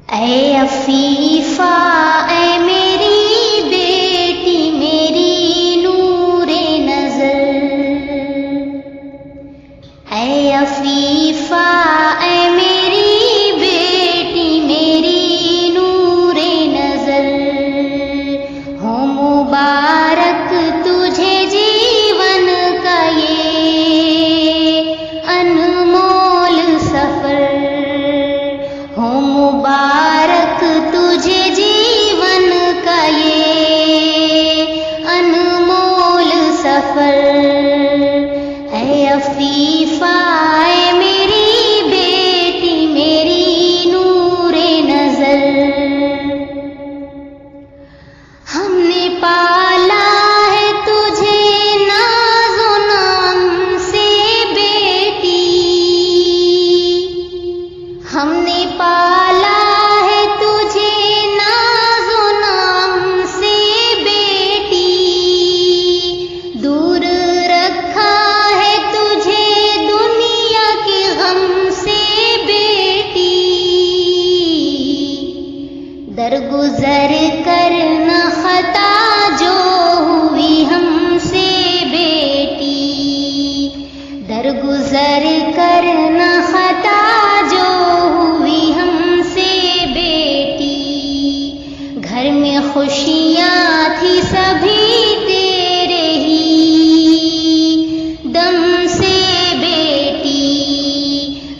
ऐ अफीफा ऐ मेरी बेटी मेरी नूरे नजर, ऐ अफीफा ऐ मेरी बेटी मेरी नूरे नजर, हो मुबारक तुझे जीवन का ये अनमोल सफर, हो मुबारक तुझे जीवन का ये अनमोल सफर। ऐ अफीफा ऐ मेरी बेटी मेरी नूरे नजर, हमने पाला है तुझे नाज़ो नाम से बेटी, हमने पाला है तुझे नाज़ो नाम से बेटी, दूर रखा है तुझे दुनिया के गम से बेटी, दरगुजर करना खता जो हुई हमसे बेटी, दरगुजर करना खता जो हुई हमसे बेटी, घर में खुशियाँ थी सभी तेरे ही दम से बेटी,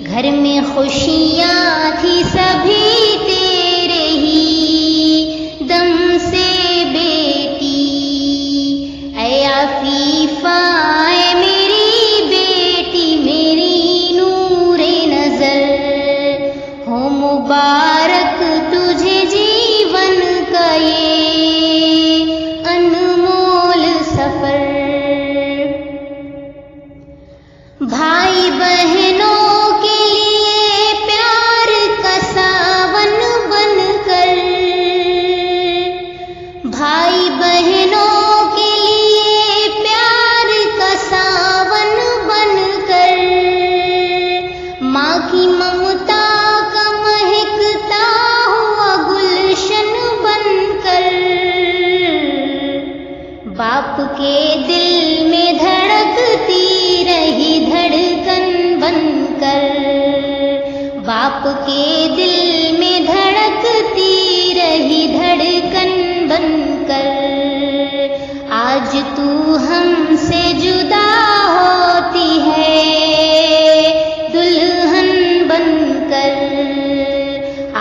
घर में खुशियाँ थी सभी तेरे ही दम से बेटी। ऐ अफीफा ऐ मेरी बेटी मेरी नूरे नजर, हो मुबारक तुझे जीवन का ये अनमोल सफर। भाई बहनों के लिए प्यार का सावन बनकर, भाई बहनों के लिए प्यार का सावन बनकर, माँ की ममता का महकता हुआ गुलशन बनकर, बाप के दिल में धड़कती रही धड़कन बनकर, बाप के दिल में धड़कती रही धड़कन बनकर, आज तू हमसे जुदा होती है दुल्हन बनकर,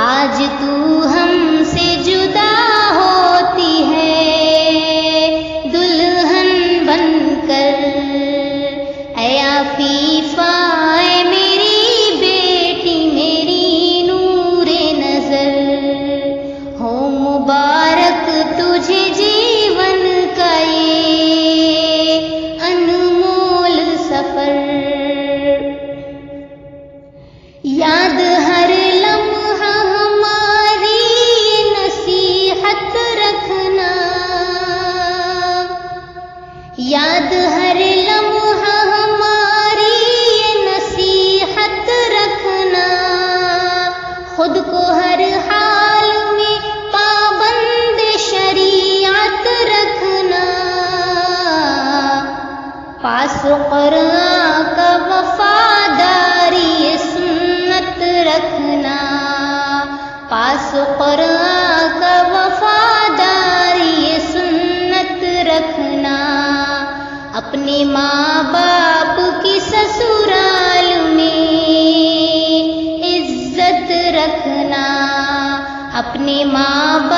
आज तू हमसे जुदा होती है दुल्हन बनकर। ऐ अफीफा ऐ मेरी बेटी मेरी नूरे नजर, हो मुबारक तुझे जीवन का ये अनमोल सफर। याद हर लम्हा हमारी नसीहत रखना, याद हर लम्हा हमारी नसीहत रखना, खुद को हर हाल में पाबंद शरीयत रखना, पास कुरान का वफादारी सुन्नत रखना, पास कुरान का वफादारी सुन्नत रखना, अपने माँ बाप की ससुराल में इज्जत रखना, अपने माँ